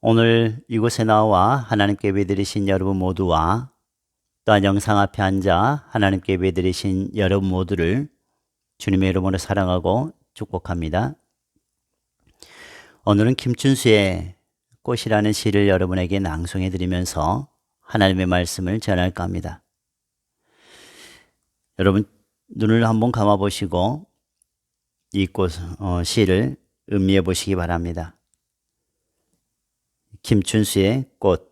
오늘 이곳에 나와 하나님께 예배드리신 여러분 모두와 또한 영상 앞에 앉아 하나님께 예배드리신 여러분 모두를 주님의 이름으로 사랑하고 축복합니다. 오늘은 김춘수의 꽃이라는 시를 여러분에게 낭송해 드리면서 하나님의 말씀을 전할까 합니다. 여러분 눈을 한번 감아 보시고 이 시를 음미해 보시기 바랍니다. 김춘수의 꽃.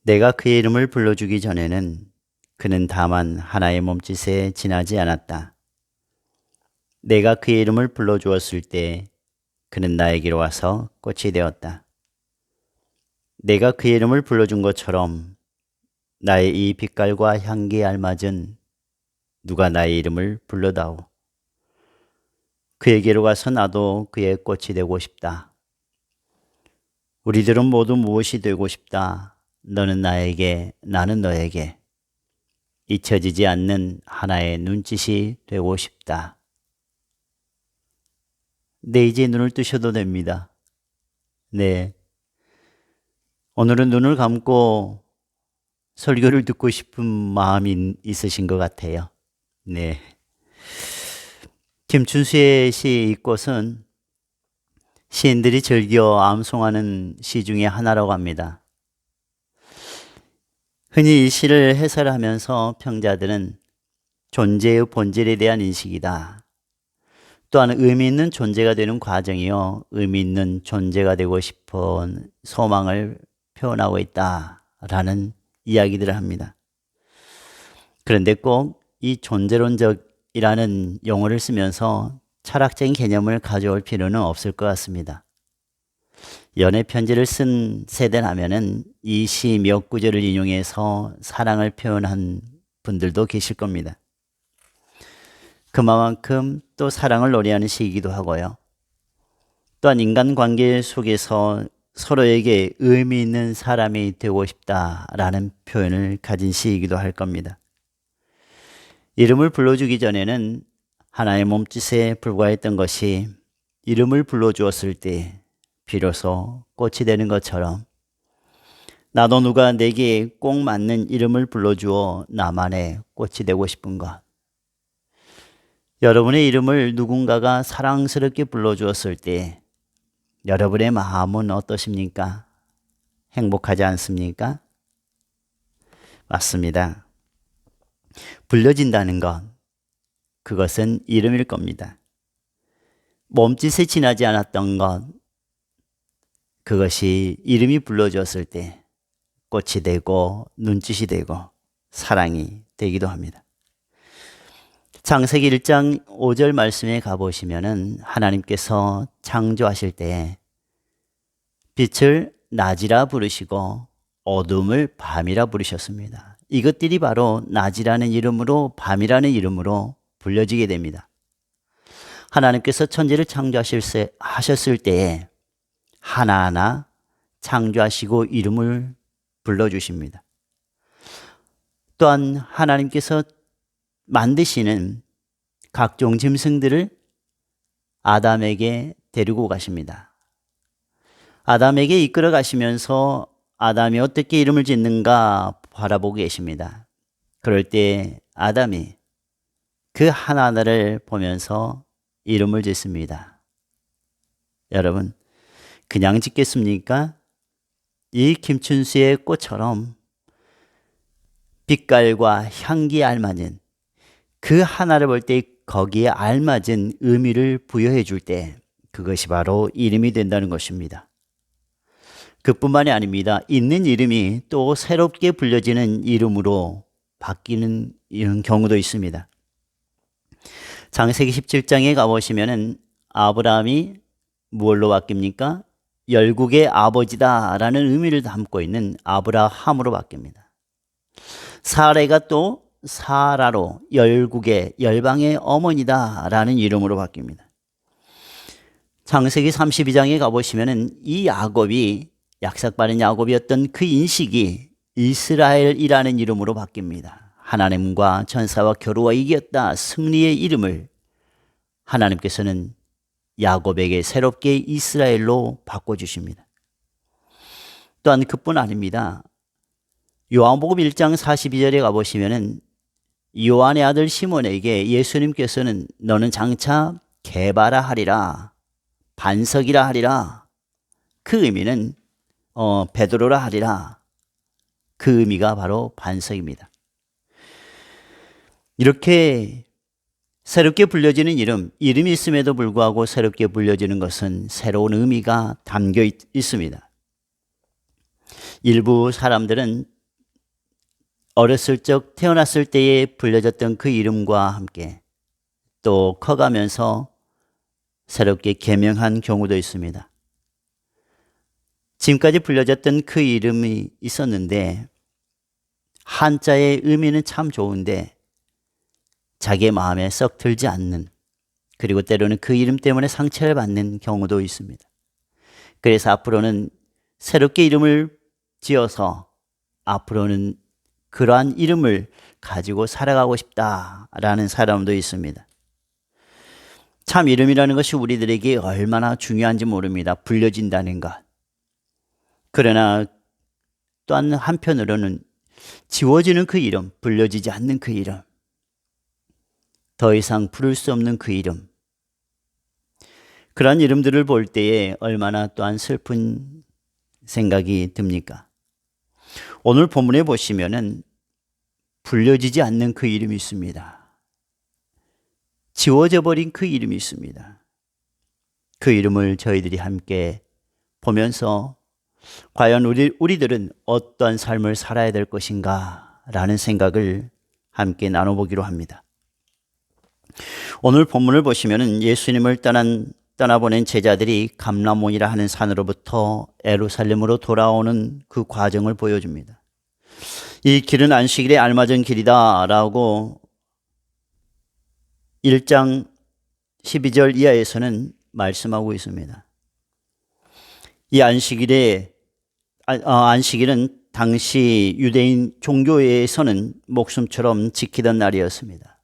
내가 그의 이름을 불러주기 전에는 그는 다만 하나의 몸짓에 지나지 않았다. 내가 그의 이름을 불러주었을 때 그는 나에게로 와서 꽃이 되었다. 내가 그의 이름을 불러준 것처럼 나의 이 빛깔과 향기에 알맞은 누가 나의 이름을 불러다오. 그에게로 가서 나도 그의 꽃이 되고 싶다. 우리들은 모두 무엇이 되고 싶다. 너는 나에게, 나는 너에게. 잊혀지지 않는 하나의 눈짓이 되고 싶다. 네, 이제 눈을 뜨셔도 됩니다. 네. 오늘은 눈을 감고 설교를 듣고 싶은 마음이 있으신 것 같아요. 네. 김춘수의 시 이 꽃은 시인들이 즐겨 암송하는 시 중에 하나라고 합니다. 흔히 이 시를 해설하면서 평자들은 존재의 본질에 대한 인식이다. 또한 의미 있는 존재가 되는 과정이요, 의미 있는 존재가 되고 싶은 소망을 표현하고 있다라는 이야기들을 합니다. 그런데 꼭 이 존재론적이라는 용어를 쓰면서 철학적인 개념을 가져올 필요는 없을 것 같습니다. 연애 편지를 쓴 세대라면은 이 시 몇 구절을 인용해서 사랑을 표현한 분들도 계실 겁니다. 그만큼 또 사랑을 노래하는 시이기도 하고요. 또한 인간관계 속에서 서로에게 의미 있는 사람이 되고 싶다라는 표현을 가진 시이기도 할 겁니다. 이름을 불러주기 전에는 하나의 몸짓에 불과했던 것이 이름을 불러주었을 때 비로소 꽃이 되는 것처럼 나도 누가 내게 꼭 맞는 이름을 불러주어 나만의 꽃이 되고 싶은 것. 여러분의 이름을 누군가가 사랑스럽게 불러주었을 때 여러분의 마음은 어떠십니까? 행복하지 않습니까? 맞습니다. 불려진다는 것, 그것은 이름일 겁니다. 몸짓에 지나지 않았던 것, 그것이 이름이 불러졌을 때 꽃이 되고 눈짓이 되고 사랑이 되기도 합니다. 창세기 1장 5절 말씀에 가보시면은 하나님께서 창조하실 때 빛을 낮이라 부르시고 어둠을 밤이라 부르셨습니다. 이것들이 바로 낮이라는 이름으로 밤이라는 이름으로 불려지게 됩니다. 하나님께서 천지를 창조하셨을 때에 하나하나 창조하시고 이름을 불러주십니다. 또한 하나님께서 만드시는 각종 짐승들을 아담에게 데리고 가십니다. 아담에게 이끌어 가시면서 아담이 어떻게 이름을 짓는가 바라보고 계십니다. 그럴 때 아담이 그 하나하나를 보면서 이름을 짓습니다. 여러분, 그냥 짓겠습니까? 이 김춘수의 꽃처럼 빛깔과 향기에 알맞은 그 하나를 볼 때 거기에 알맞은 의미를 부여해 줄 때 그것이 바로 이름이 된다는 것입니다. 그뿐만이 아닙니다. 있는 이름이 또 새롭게 불려지는 이름으로 바뀌는 이런 경우도 있습니다. 창세기 17장에 가보시면은 아브라함이 무엇로 바뀝니까? 열국의 아버지다라는 의미를 담고 있는 아브라함으로 바뀝니다. 사레가 또 사라로 열국의 열방의 어머니다라는 이름으로 바뀝니다. 창세기 32장에 가보시면은 이 야곱이 약삭빠른 야곱이었던 그 인식이 이스라엘이라는 이름으로 바뀝니다. 하나님과 천사와 겨루어 이겼다 승리의 이름을 하나님께서는 야곱에게 새롭게 이스라엘로 바꿔주십니다. 또한 그뿐 아닙니다. 요한복음 1장 42절에 가보시면은 요한의 아들 시몬에게 예수님께서는 너는 장차 게바라 하리라, 반석이라 하리라, 그 의미는 베드로라 하리라, 그 의미가 바로 반석입니다. 이렇게 새롭게 불려지는 이름이 있음에도 불구하고 새롭게 불려지는 것은 새로운 의미가 담겨 있습니다. 일부 사람들은 어렸을 적 태어났을 때에 불려졌던 그 이름과 함께 또 커가면서 새롭게 개명한 경우도 있습니다. 지금까지 불려졌던 그 이름이 있었는데 한자의 의미는 참 좋은데 자기의 마음에 썩 들지 않는, 그리고 때로는 그 이름 때문에 상처를 받는 경우도 있습니다. 그래서 앞으로는 새롭게 이름을 지어서 앞으로는 그러한 이름을 가지고 살아가고 싶다라는 사람도 있습니다. 참 이름이라는 것이 우리들에게 얼마나 중요한지 모릅니다. 불려진다는 것. 그러나 또한 한편으로는 지워지는 그 이름, 불려지지 않는 그 이름, 더 이상 부를 수 없는 그 이름, 그런 이름들을 볼 때에 얼마나 또한 슬픈 생각이 듭니까? 오늘 본문에 보시면은 불려지지 않는 그 이름이 있습니다. 지워져 버린 그 이름이 있습니다. 그 이름을 저희들이 함께 보면서 과연 우리들은 어떠한 삶을 살아야 될 것인가 라는 생각을 함께 나눠보기로 합니다. 오늘 본문을 보시면은 예수님을 떠나보낸 제자들이 감람원이라 하는 산으로부터 예루살렘으로 돌아오는 그 과정을 보여줍니다. 이 길은 안식일에 알맞은 길이다 라고 1장 12절 이하에서는 말씀하고 있습니다. 이 안식일은 당시 유대인 종교에서는 목숨처럼 지키던 날이었습니다.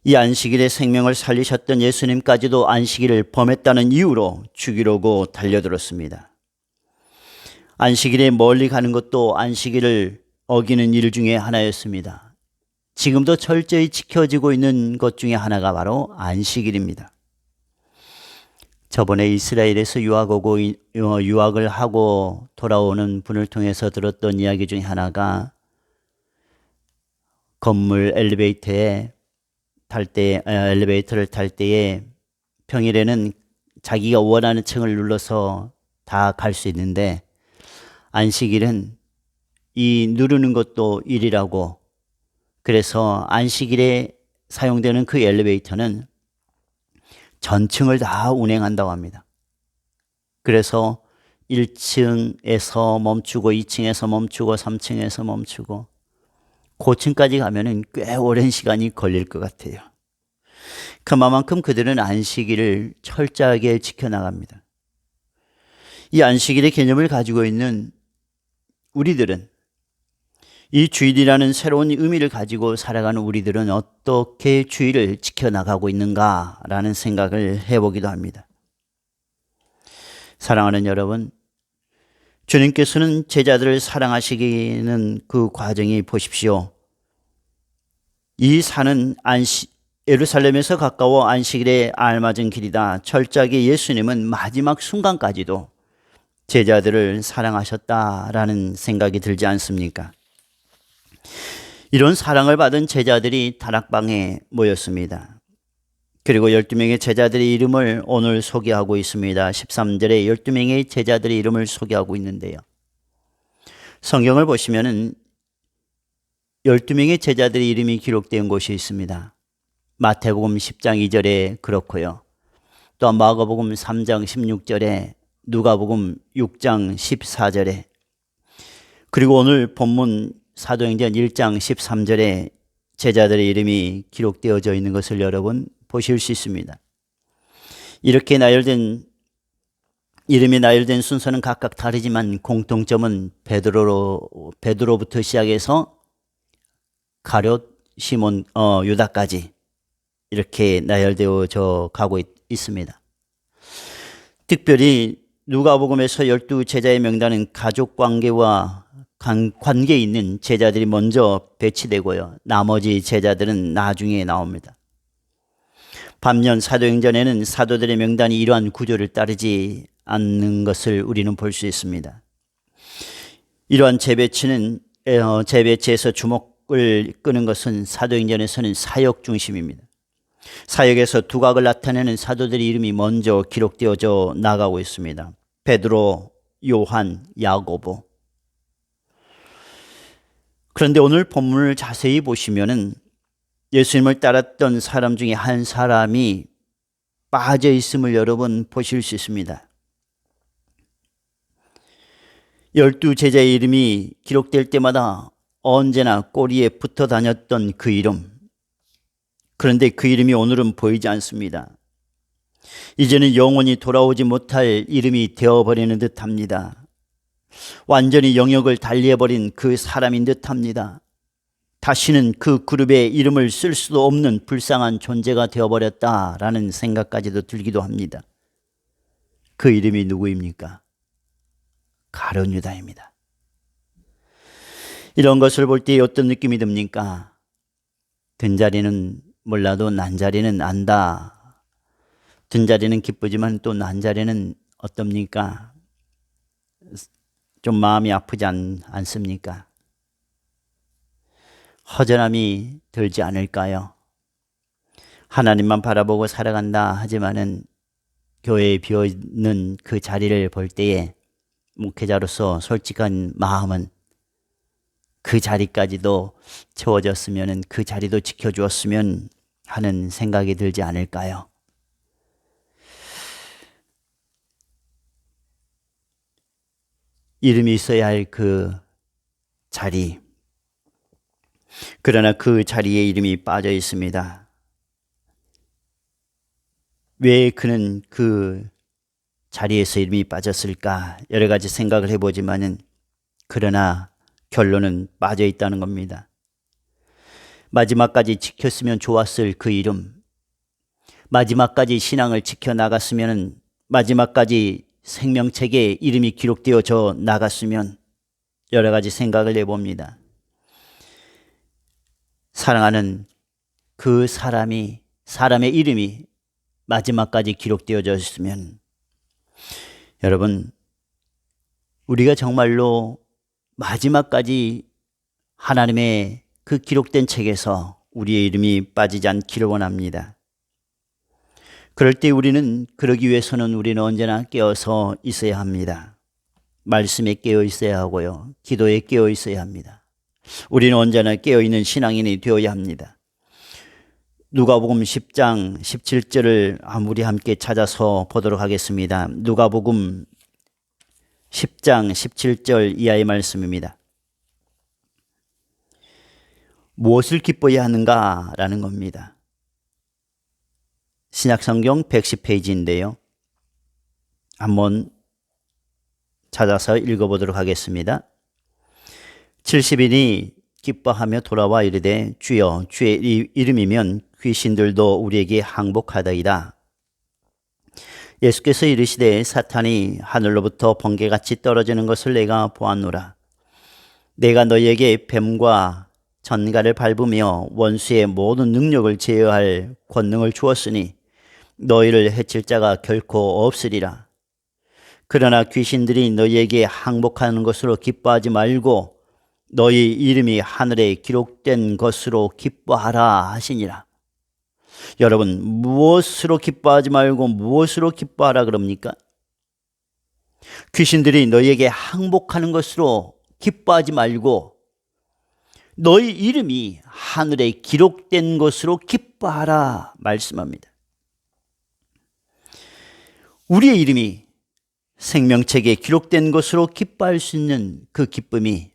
이 안식일에 생명을 살리셨던 예수님까지도 안식일을 범했다는 이유로 죽이려고 달려들었습니다. 안식일에 멀리 가는 것도 안식일을 어기는 일 중에 하나였습니다. 지금도 철저히 지켜지고 있는 것 중에 하나가 바로 안식일입니다. 저번에 이스라엘에서 유학을 하고 돌아오는 분을 통해서 들었던 이야기 중에 하나가 건물 엘리베이터를 탈 때에 평일에는 자기가 원하는 층을 눌러서 다 갈 수 있는데 안식일은 이 누르는 것도 일이라고, 그래서 안식일에 사용되는 그 엘리베이터는 전층을 다 운행한다고 합니다. 그래서 1층에서 멈추고 2층에서 멈추고 3층에서 멈추고 고층까지 가면은 꽤 오랜 시간이 걸릴 것 같아요. 그만큼 그들은 안식일을 철저하게 지켜나갑니다. 이 안식일의 개념을 가지고 있는 우리들은, 이 주일이라는 새로운 의미를 가지고 살아가는 우리들은 어떻게 주일을 지켜나가고 있는가라는 생각을 해보기도 합니다. 사랑하는 여러분, 주님께서는 제자들을 사랑하시기는 그 과정이 보십시오. 이 산은 예루살렘에서 가까워 안식일에 알맞은 길이다. 철저하게 예수님은 마지막 순간까지도 제자들을 사랑하셨다라는 생각이 들지 않습니까? 이런 사랑을 받은 제자들이 다락방에 모였습니다. 그리고 12명의 제자들의 이름을 오늘 소개하고 있습니다. 13절에 12명의 제자들의 이름을 소개하고 있는데요. 성경을 보시면은 12명의 제자들의 이름이 기록된 곳이 있습니다. 마태복음 10장 2절에 그렇고요. 또한 마가복음 3장 16절에, 누가복음 6장 14절에, 그리고 오늘 본문 사도행전 1장 13절에 제자들의 이름이 기록되어져 있는 것을 여러분 보실 수 있습니다. 이렇게 이름이 나열된 순서는 각각 다르지만 공통점은 베드로부터 시작해서 가룟, 시몬, 유다까지 이렇게 나열되어져 가고 있습니다. 특별히 누가복음에서 12제자의 명단은 가족 관계와 관계에 있는 제자들이 먼저 배치되고요. 나머지 제자들은 나중에 나옵니다. 반면 사도행전에는 사도들의 명단이 이러한 구조를 따르지 않는 것을 우리는 볼 수 있습니다. 이러한 재배치에서 주목을 끄는 것은 사도행전에서는 사역 중심입니다. 사역에서 두각을 나타내는 사도들의 이름이 먼저 기록되어져 나가고 있습니다. 베드로, 요한, 야고보. 그런데 오늘 본문을 자세히 보시면은 예수님을 따랐던 사람 중에 한 사람이 빠져 있음을 여러분 보실 수 있습니다. 12제자의 이름이 기록될 때마다 언제나 꼬리에 붙어 다녔던 그 이름. 그런데 그 이름이 오늘은 보이지 않습니다. 이제는 영원히 돌아오지 못할 이름이 되어버리는 듯합니다. 완전히 영역을 달리해버린 그 사람인 듯합니다. 다시는 그 그룹에 이름을 쓸 수도 없는 불쌍한 존재가 되어버렸다라는 생각까지도 들기도 합니다. 그 이름이 누구입니까? 가룟 유다입니다. 이런 것을 볼 때 어떤 느낌이 듭니까? 든 자리는 몰라도 난 자리는 안다. 든 자리는 기쁘지만 또 난 자리는 어떻습니까? 좀 마음이 아프지 않습니까? 허전함이 들지 않을까요? 하나님만 바라보고 살아간다 하지만은 교회에 비어있는 그 자리를 볼 때에 목회자로서 솔직한 마음은 그 자리까지도 채워졌으면, 그 자리도 지켜주었으면 하는 생각이 들지 않을까요? 이름이 있어야 할 그 자리, 그러나 그 자리에 이름이 빠져 있습니다. 왜 그는 그 자리에서 이름이 빠졌을까? 여러 가지 생각을 해보지만은 그러나 결론은 빠져 있다는 겁니다. 마지막까지 지켰으면 좋았을 그 이름, 마지막까지 신앙을 지켜나갔으면, 마지막까지 생명책에 이름이 기록되어져 나갔으면, 여러 가지 생각을 해봅니다. 사랑하는 그 사람의 이름이 마지막까지 기록되어져 있으면, 여러분, 우리가 정말로 마지막까지 하나님의 그 기록된 책에서 우리의 이름이 빠지지 않기를 원합니다. 그럴 때 그러기 위해서는 우리는 언제나 깨어서 있어야 합니다. 말씀에 깨어 있어야 하고요. 기도에 깨어 있어야 합니다. 우리는 언제나 깨어있는 신앙인이 되어야 합니다. 누가복음 10장 17절을 우리 함께 찾아서 보도록 하겠습니다. 누가복음 10장 17절 이하의 말씀입니다. 무엇을 기뻐해야 하는가라는 겁니다. 신약성경 110페이지인데요. 한번 찾아서 읽어보도록 하겠습니다. 70인이 기뻐하며 돌아와 이르되 주여 주의 이름이면 귀신들도 우리에게 항복하더이다. 예수께서 이르시되 사탄이 하늘로부터 번개같이 떨어지는 것을 내가 보았노라. 내가 너희에게 뱀과 전갈을 밟으며 원수의 모든 능력을 제어할 권능을 주었으니 너희를 해칠 자가 결코 없으리라. 그러나 귀신들이 너희에게 항복하는 것으로 기뻐하지 말고 너희 이름이 하늘에 기록된 것으로 기뻐하라 하시니라. 여러분, 무엇으로 기뻐하지 말고 무엇으로 기뻐하라 그럽니까? 귀신들이 너희에게 항복하는 것으로 기뻐하지 말고 너희 이름이 하늘에 기록된 것으로 기뻐하라 말씀합니다. 우리의 이름이 생명책에 기록된 것으로 기뻐할 수 있는 그 기쁨이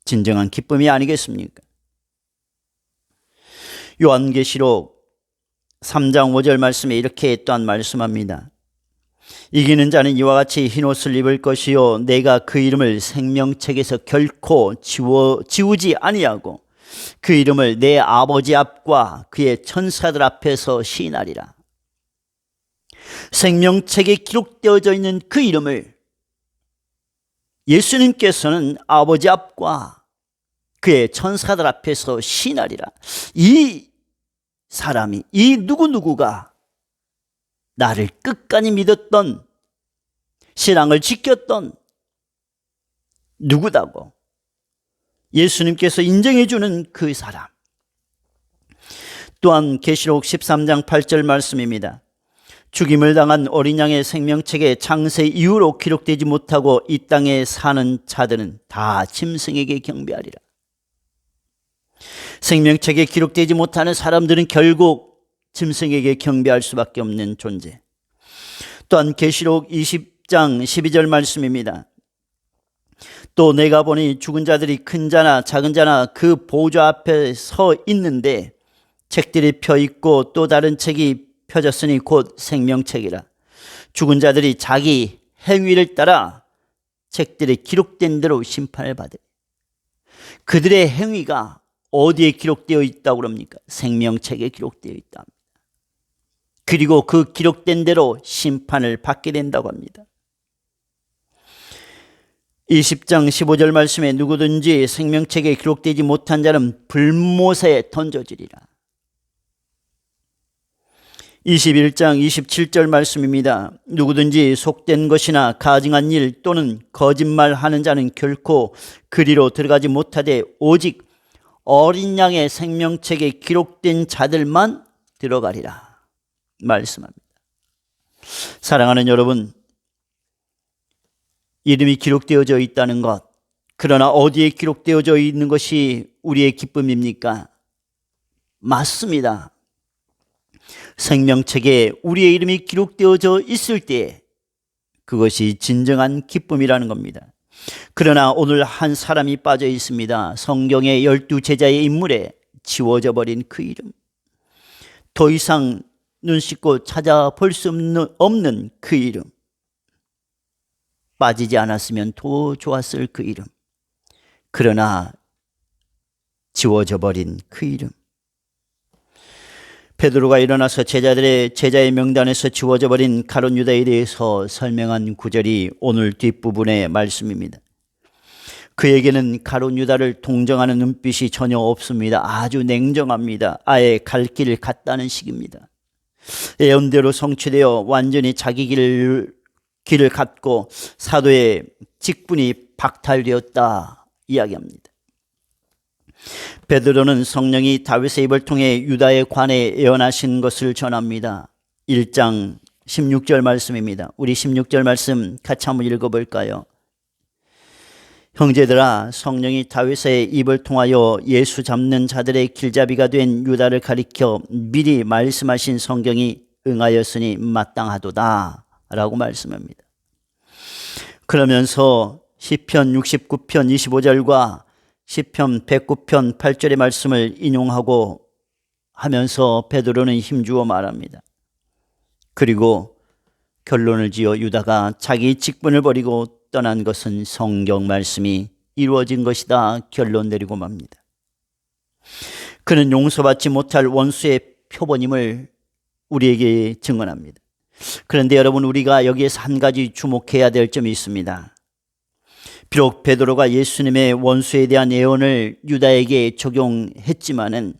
진정한 기쁨이 아니겠습니까? 요한계시록 3장 5절 말씀에 이렇게 또한 말씀합니다. 이기는 자는 이와 같이 흰옷을 입을 것이요 내가 그 이름을 생명책에서 결코 지우지 아니하고 그 이름을 내 아버지 앞과 그의 천사들 앞에서 시인하리라. 생명책에 기록되어져 있는 그 이름을 예수님께서는 아버지 앞과 그의 천사들 앞에서 시인하리라. 이 사람이, 이 누구누구가 나를 끝까지 믿었던, 신앙을 지켰던 누구다고 예수님께서 인정해 주는 그 사람. 또한 계시록 13장 8절 말씀입니다. 죽임을 당한 어린 양의 생명책에 창세 이후로 기록되지 못하고 이 땅에 사는 자들은 다 짐승에게 경배하리라. 생명책에 기록되지 못하는 사람들은 결국 짐승에게 경배할 수밖에 없는 존재. 또한 계시록 20장 12절 말씀입니다. 또 내가 보니 죽은 자들이 큰 자나 작은 자나 그 보좌 앞에 서 있는데 책들이 펴 있고 또 다른 책이 펴졌으니 곧 생명책이라. 죽은 자들이 자기 행위를 따라 책들에 기록된 대로 심판을 받으리. 그들의 행위가 어디에 기록되어 있다고 그럽니까? 생명책에 기록되어 있다 합니다. 그리고 그 기록된 대로 심판을 받게 된다고 합니다. 20장 15절 말씀에 누구든지 생명책에 기록되지 못한 자는 불못에 던져지리라. 21장 27절 말씀입니다. 누구든지 속된 것이나 가증한 일 또는 거짓말하는 자는 결코 그리로 들어가지 못하되 오직 어린 양의 생명책에 기록된 자들만 들어가리라 말씀합니다. 사랑하는 여러분, 이름이 기록되어져 있다는 것, 그러나 어디에 기록되어져 있는 것이 우리의 기쁨입니까? 맞습니다. 생명책에 우리의 이름이 기록되어져 있을 때 그것이 진정한 기쁨이라는 겁니다. 그러나 오늘 한 사람이 빠져 있습니다. 성경의 12제자의 인물에 지워져 버린 그 이름, 더 이상 눈 씻고 찾아볼 수 없는 그 이름, 빠지지 않았으면 더 좋았을 그 이름, 그러나 지워져 버린 그 이름. 베드로가 일어나서 제자의 명단에서 지워져 버린 가룟 유다에 대해서 설명한 구절이 오늘 뒷부분의 말씀입니다. 그에게는 가룟 유다를 동정하는 눈빛이 전혀 없습니다. 아주 냉정합니다. 아예 갈 길을 갔다는 식입니다. 예언대로 성취되어 완전히 자기 길을 갔고 사도의 직분이 박탈되었다 이야기합니다. 베드로는 성령이 다윗의 입을 통해 유다에 관해 예언하신 것을 전합니다. 1장 16절 말씀입니다. 우리 16절 말씀 같이 한번 읽어볼까요? 형제들아, 성령이 다윗의 입을 통하여 예수 잡는 자들의 길잡이가 된 유다를 가리켜 미리 말씀하신 성경이 응하였으니 마땅하도다 라고 말씀합니다. 그러면서 시편 69편 25절과 시편 109편 8절의 말씀을 인용하고 하면서 베드로는 힘주어 말합니다. 그리고 결론을 지어 유다가 자기 직분을 버리고 떠난 것은 성경 말씀이 이루어진 것이다 결론 내리고 맙니다. 그는 용서받지 못할 원수의 표본임을 우리에게 증언합니다. 그런데 여러분, 우리가 여기에서 한 가지 주목해야 될 점이 있습니다. 비록 베드로가 예수님의 원수에 대한 예언을 유다에게 적용했지만은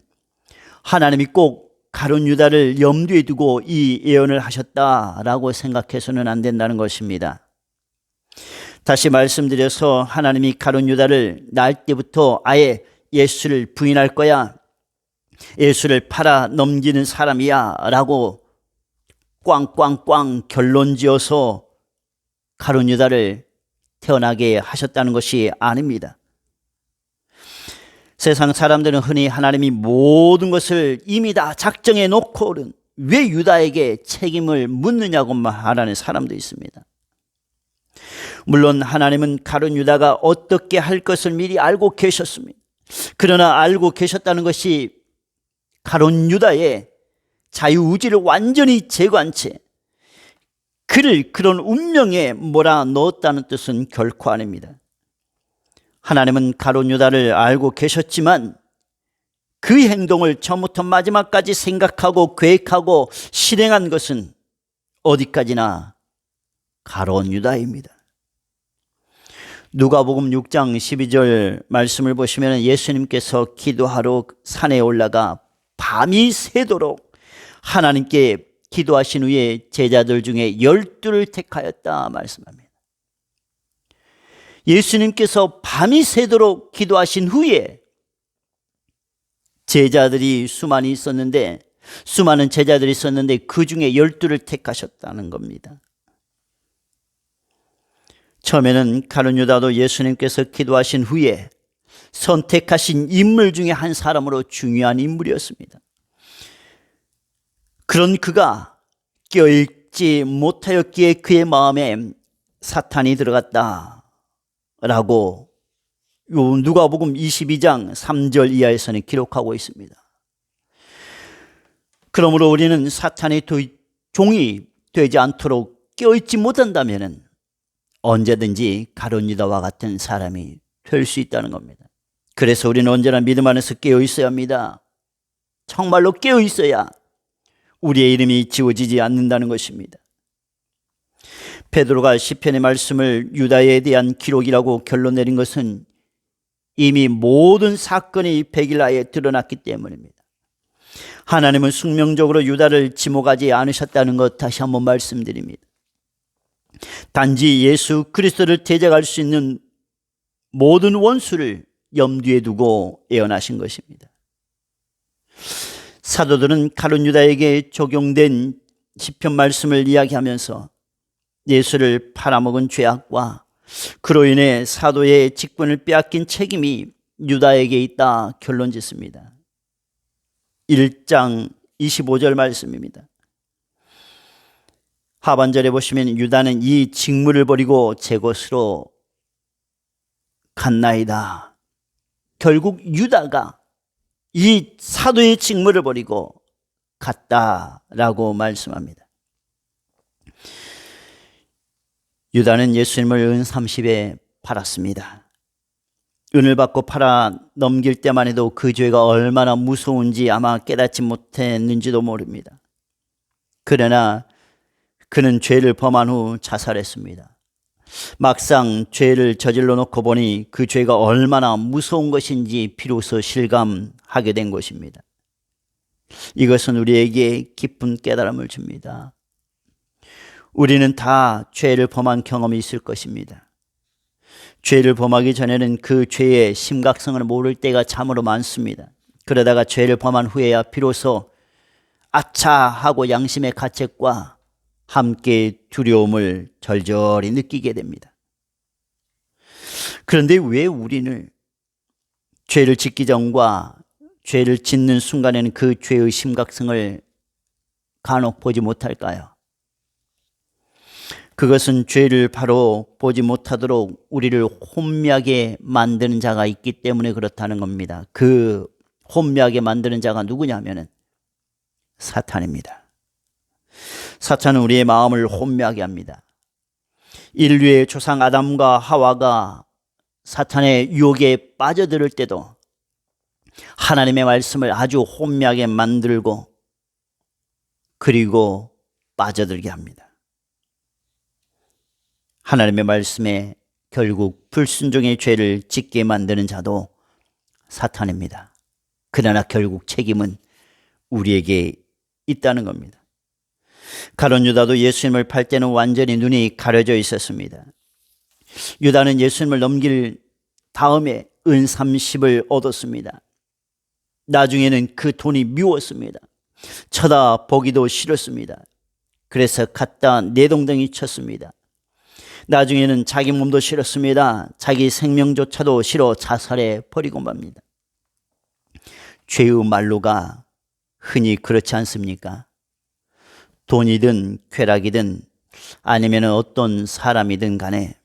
하나님이 꼭 가룟 유다를 염두에 두고 이 예언을 하셨다라고 생각해서는 안 된다는 것입니다. 다시 말씀드려서 하나님이 가룟 유다를 낳을 때부터 아예 예수를 부인할 거야, 예수를 팔아 넘기는 사람이야 라고 꽝꽝꽝 결론지어서 가룟 유다를 태어나게 하셨다는 것이 아닙니다. 세상 사람들은 흔히 하나님이 모든 것을 이미 다 작정해 놓고는 왜 유다에게 책임을 묻느냐고 말하는 사람도 있습니다. 물론 하나님은 가룟 유다가 어떻게 할 것을 미리 알고 계셨습니다. 그러나 알고 계셨다는 것이 가룟 유다의 자유의지를 완전히 제거한 채 그를 그런 운명에 몰아넣었다는 뜻은 결코 아닙니다. 하나님은 가룟 유다를 알고 계셨지만 그 행동을 처음부터 마지막까지 생각하고 계획하고 실행한 것은 어디까지나 가로운 유다입니다. 누가복음 6장 12절 말씀을 보시면 예수님께서 기도하러 산에 올라가 밤이 새도록 하나님께 기도하신 후에 제자들 중에 12를 택하였다 말씀합니다. 예수님께서 밤이 새도록 기도하신 후에 제자들이 수많이 있었는데, 수많은 제자들이 있었는데 그 중에 12를 택하셨다는 겁니다. 처음에는 가룟 유다도 예수님께서 기도하신 후에 선택하신 인물 중에 한 사람으로 중요한 인물이었습니다. 그런 그가 깨어있지 못하였기에 그의 마음에 사탄이 들어갔다라고 누가복음 22장 3절 이하에서는 기록하고 있습니다. 그러므로 우리는 사탄의 종이 되지 않도록 깨어있지 못한다면 언제든지 가룟 유다와 같은 사람이 될 수 있다는 겁니다. 그래서 우리는 언제나 믿음 안에서 깨어 있어야 합니다. 정말로 깨어 있어야 우리의 이름이 지워지지 않는다는 것입니다. 베드로가 시편의 말씀을 유다에 대한 기록이라고 결론 내린 것은 이미 모든 사건이 백일하에 드러났기 때문입니다. 하나님은 숙명적으로 유다를 지목하지 않으셨다는 것 다시 한번 말씀드립니다. 단지 예수 그리스도를 대적할 수 있는 모든 원수를 염두에 두고 예언하신 것입니다. 사도들은 가룟 유다에게 적용된 시편 말씀을 이야기하면서 예수를 팔아먹은 죄악과 그로 인해 사도의 직분을 빼앗긴 책임이 유다에게 있다 결론 짓습니다. 1장 25절 말씀입니다. 하반절에 보시면 유다는 이 직무를 버리고 제 곳으로 갔나이다. 결국 유다가 이 사도의 직무를 버리고 갔다라고 말씀합니다. 유다는 예수님을 은 30에 팔았습니다. 은을 받고 팔아 넘길 때만 해도 그 죄가 얼마나 무서운지 아마 깨닫지 못했는지도 모릅니다. 그러나 그는 죄를 범한 후 자살했습니다. 막상 죄를 저질러 놓고 보니 그 죄가 얼마나 무서운 것인지 비로소 실감하게 된 것입니다. 이것은 우리에게 깊은 깨달음을 줍니다. 우리는 다 죄를 범한 경험이 있을 것입니다. 죄를 범하기 전에는 그 죄의 심각성을 모를 때가 참으로 많습니다. 그러다가 죄를 범한 후에야 비로소 아차 하고 양심의 가책과 함께 두려움을 절절히 느끼게 됩니다. 그런데 왜 우리는 죄를 짓기 전과 죄를 짓는 순간에는 그 죄의 심각성을 간혹 보지 못할까요? 그것은 죄를 바로 보지 못하도록 우리를 혼미하게 만드는 자가 있기 때문에 그렇다는 겁니다. 그 혼미하게 만드는 자가 누구냐면은 사탄입니다. 사탄은 우리의 마음을 혼미하게 합니다. 인류의 조상 아담과 하와가 사탄의 유혹에 빠져들 때도 하나님의 말씀을 아주 혼미하게 만들고 그리고 빠져들게 합니다. 하나님의 말씀에 결국 불순종의 죄를 짓게 만드는 자도 사탄입니다. 그러나 결국 책임은 우리에게 있다는 겁니다. 가룟 유다도 예수님을 팔 때는 완전히 눈이 가려져 있었습니다. 유다는 예수님을 넘길 다음에 은 30을 얻었습니다. 나중에는 그 돈이 미웠습니다. 쳐다보기도 싫었습니다. 그래서 갖다 내동댕이 쳤습니다. 나중에는 자기 몸도 싫었습니다. 자기 생명조차도 싫어 자살해 버리고 맙니다. 죄의 말로가 흔히 그렇지 않습니까? 돈이든 쾌락이든 아니면 어떤 사람이든 간에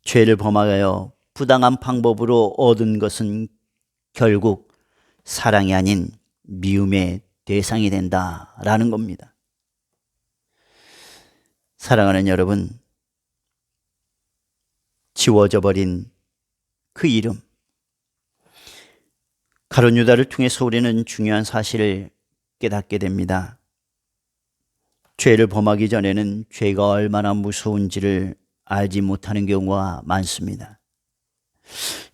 죄를 범하여 부당한 방법으로 얻은 것은 결국 사랑이 아닌 미움의 대상이 된다라는 겁니다. 사랑하는 여러분, 지워져 버린 그 이름, 가룟 유다를 통해서 우리는 중요한 사실을 깨닫게 됩니다. 죄를 범하기 전에는 죄가 얼마나 무서운지를 알지 못하는 경우가 많습니다.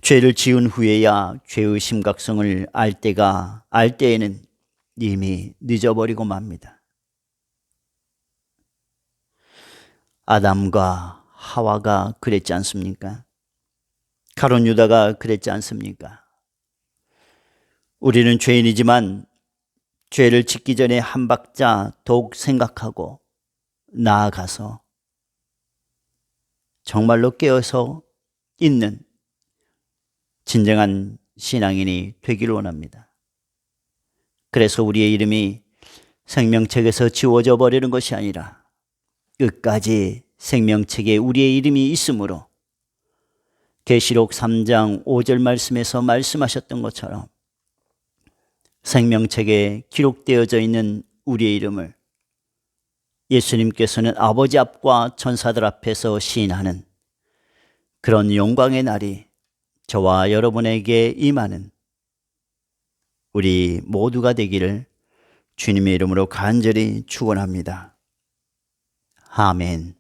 죄를 지은 후에야 죄의 심각성을 알 때에는 이미 늦어버리고 맙니다. 아담과 하와가 그랬지 않습니까? 가룟 유다가 그랬지 않습니까? 우리는 죄인이지만 죄를 짓기 전에 한 박자 더욱 생각하고 나아가서 정말로 깨어서 있는 진정한 신앙인이 되기를 원합니다. 그래서 우리의 이름이 생명책에서 지워져 버리는 것이 아니라 끝까지 생명책에 우리의 이름이 있으므로 계시록 3장 5절 말씀에서 말씀하셨던 것처럼 생명책에 기록되어져 있는 우리의 이름을 예수님께서는 아버지 앞과 천사들 앞에서 시인하는 그런 영광의 날이 저와 여러분에게 임하는 우리 모두가 되기를 주님의 이름으로 간절히 축원합니다. 아멘.